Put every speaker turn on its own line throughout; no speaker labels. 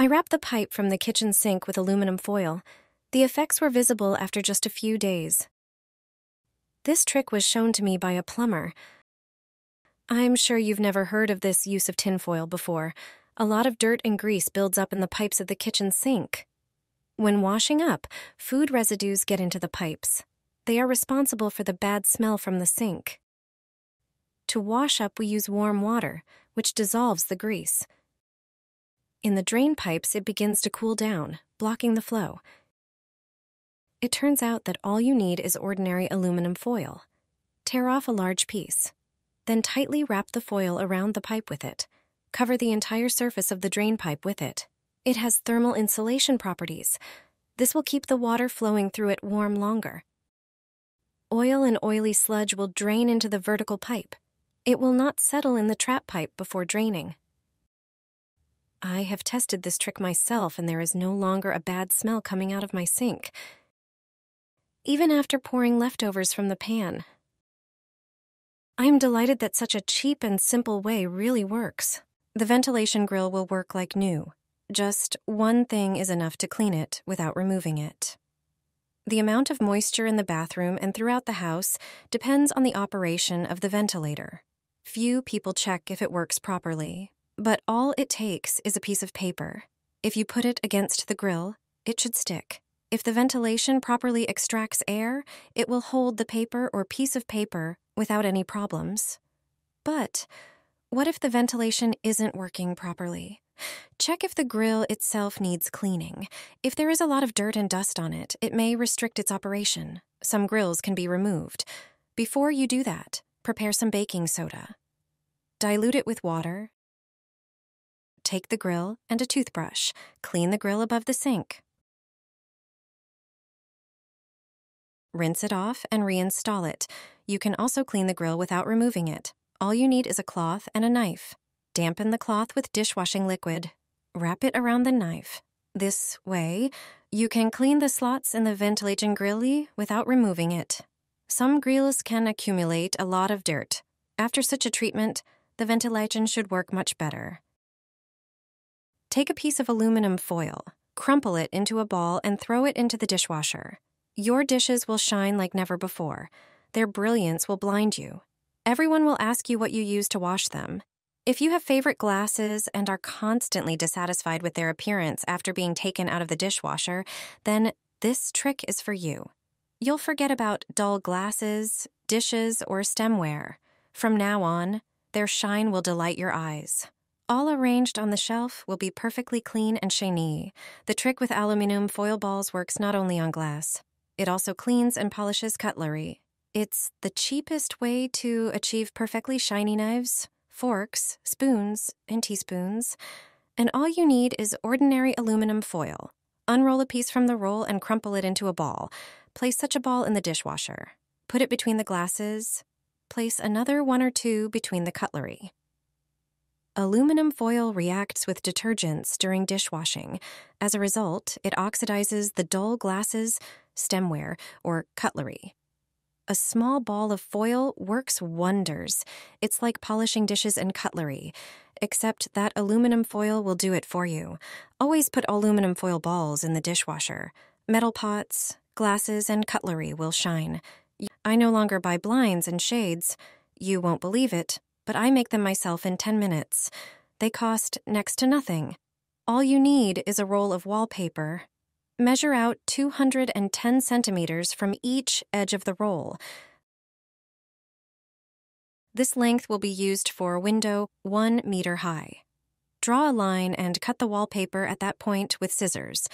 I wrapped the pipe from the kitchen sink with aluminum foil. The effects were visible after just a few days. This trick was shown to me by a plumber. I'm sure you've never heard of this use of tinfoil before. A lot of dirt and grease builds up in the pipes of the kitchen sink. When washing up, food residues get into the pipes. They are responsible for the bad smell from the sink. To wash up, we use warm water, which dissolves the grease. In the drain pipes, it begins to cool down, blocking the flow. It turns out that all you need is ordinary aluminum foil. Tear off a large piece. Then tightly wrap the foil around the pipe with it. Cover the entire surface of the drain pipe with it. It has thermal insulation properties. This will keep the water flowing through it warm longer. Oil and oily sludge will drain into the vertical pipe. It will not settle in the trap pipe before draining. I have tested this trick myself, and there is no longer a bad smell coming out of my sink, even after pouring leftovers from the pan. I am delighted that such a cheap and simple way really works. The ventilation grill will work like new. Just one thing is enough to clean it without removing it. The amount of moisture in the bathroom and throughout the house depends on the operation of the ventilator. Few people check if it works properly, but all it takes is a piece of paper. If you put it against the grill, it should stick. If the ventilation properly extracts air, it will hold the paper or piece of paper without any problems. But what if the ventilation isn't working properly? Check if the grill itself needs cleaning. If there is a lot of dirt and dust on it, it may restrict its operation. Some grills can be removed. Before you do that, prepare some baking soda. Dilute it with water. Take the grill and a toothbrush. Clean the grill above the sink. Rinse it off and reinstall it. You can also clean the grill without removing it. All you need is a cloth and a knife. Dampen the cloth with dishwashing liquid. Wrap it around the knife. This way, you can clean the slots in the ventilation grill without removing it. Some grills can accumulate a lot of dirt. After such a treatment, the ventilation should work much better. Take a piece of aluminum foil, crumple it into a ball, and throw it into the dishwasher. Your dishes will shine like never before. Their brilliance will blind you. Everyone will ask you what you use to wash them. If you have favorite glasses and are constantly dissatisfied with their appearance after being taken out of the dishwasher, then this trick is for you. You'll forget about dull glasses, dishes, or stemware. From now on, their shine will delight your eyes. All arranged on the shelf will be perfectly clean and shiny. The trick with aluminum foil balls works not only on glass. It also cleans and polishes cutlery. It's the cheapest way to achieve perfectly shiny knives, forks, spoons, and teaspoons. And all you need is ordinary aluminum foil. Unroll a piece from the roll and crumple it into a ball. Place such a ball in the dishwasher. Put it between the glasses. Place another one or two between the cutlery. Aluminum foil reacts with detergents during dishwashing. As a result, it oxidizes the dull glasses, stemware, or cutlery. A small ball of foil works wonders. It's like polishing dishes and cutlery, except that aluminum foil will do it for you. Always put aluminum foil balls in the dishwasher. Metal pots, glasses, and cutlery will shine. I no longer buy blinds and shades. You won't believe it, but I make them myself in 10 minutes. They cost next to nothing. All you need is a roll of wallpaper. Measure out 210 centimeters from each edge of the roll. This length will be used for a window 1 meter high. Draw a line and cut the wallpaper at that point with scissors.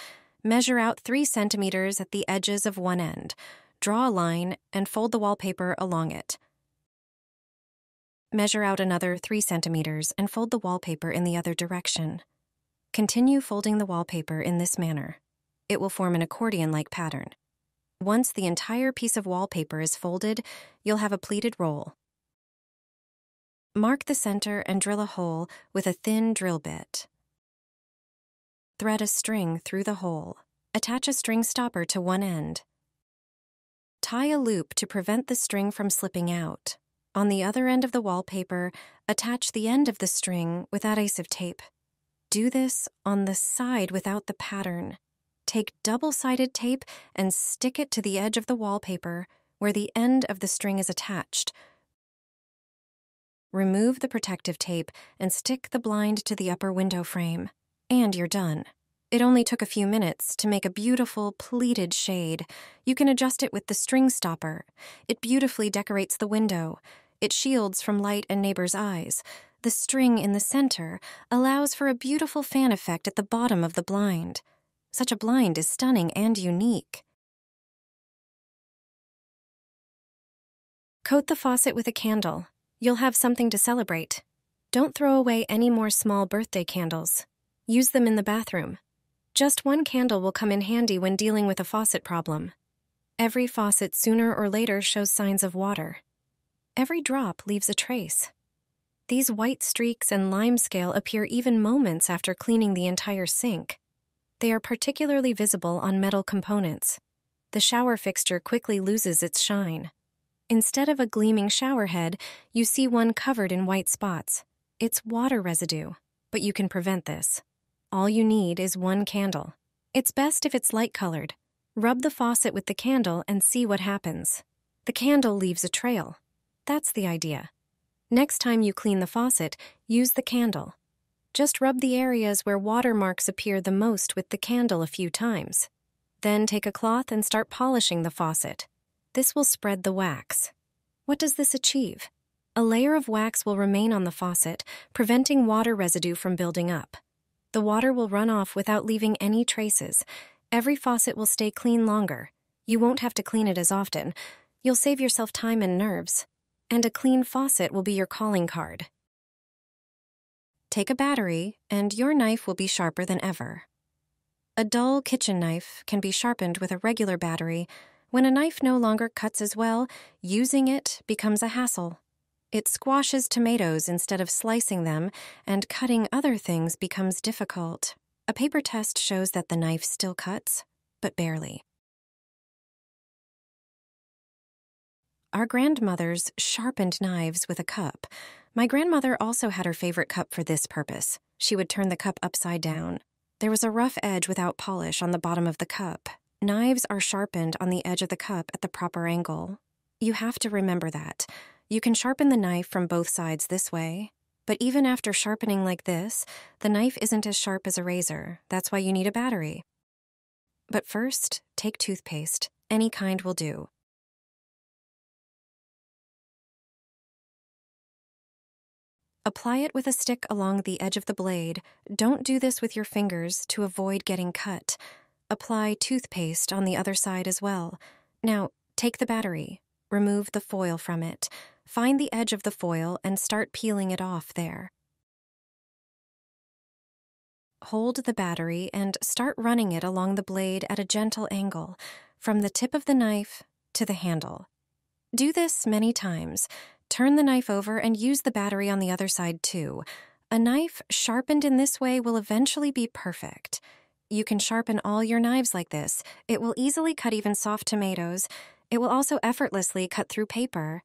Measure out 3 centimeters at the edges of one end. Draw a line and fold the wallpaper along it. Measure out another 3 centimeters and fold the wallpaper in the other direction. Continue folding the wallpaper in this manner. It will form an accordion-like pattern. Once the entire piece of wallpaper is folded, you'll have a pleated roll. Mark the center and drill a hole with a thin drill bit. Thread a string through the hole. Attach a string stopper to one end. Tie a loop to prevent the string from slipping out. On the other end of the wallpaper, attach the end of the string with adhesive tape. Do this on the side without the pattern. Take double-sided tape and stick it to the edge of the wallpaper where the end of the string is attached. Remove the protective tape and stick the blind to the upper window frame. And you're done. It only took a few minutes to make a beautiful pleated shade. You can adjust it with the string stopper. It beautifully decorates the window. It shields from light and neighbors' eyes. The string in the center allows for a beautiful fan effect at the bottom of the blind. Such a blind is stunning and unique. Coat the faucet with a candle. You'll have something to celebrate. Don't throw away any more small birthday candles. Use them in the bathroom. Just one candle will come in handy when dealing with a faucet problem. Every faucet sooner or later shows signs of water. Every drop leaves a trace. These white streaks and limescale appear even moments after cleaning the entire sink. They are particularly visible on metal components. The shower fixture quickly loses its shine. Instead of a gleaming shower head, you see one covered in white spots. It's water residue, but you can prevent this. All you need is one candle. It's best if it's light-colored. Rub the faucet with the candle and see what happens. The candle leaves a trail. That's the idea. Next time you clean the faucet, use the candle. Just rub the areas where water marks appear the most with the candle a few times. Then take a cloth and start polishing the faucet. This will spread the wax. What does this achieve? A layer of wax will remain on the faucet, preventing water residue from building up. The water will run off without leaving any traces. Every faucet will stay clean longer. You won't have to clean it as often. You'll save yourself time and nerves. And a clean faucet will be your calling card. Take a battery, and your knife will be sharper than ever. A dull kitchen knife can be sharpened with a regular battery. When a knife no longer cuts as well, using it becomes a hassle. It squashes tomatoes instead of slicing them, and cutting other things becomes difficult. A paper test shows that the knife still cuts, but barely. Our grandmothers sharpened knives with a cup. My grandmother also had her favorite cup for this purpose. She would turn the cup upside down. There was a rough edge without polish on the bottom of the cup. Knives are sharpened on the edge of the cup at the proper angle. You have to remember that. You can sharpen the knife from both sides this way, but even after sharpening like this, the knife isn't as sharp as a razor. That's why you need a battery. But first, take toothpaste. Any kind will do. Apply it with a stick along the edge of the blade. Don't do this with your fingers to avoid getting cut. Apply toothpaste on the other side as well. Now, take the battery. Remove the foil from it. Find the edge of the foil and start peeling it off there. Hold the battery and start running it along the blade at a gentle angle, from the tip of the knife to the handle. Do this many times. Turn the knife over and use the battery on the other side too. A knife sharpened in this way will eventually be perfect. You can sharpen all your knives like this. It will easily cut even soft tomatoes. It will also effortlessly cut through paper.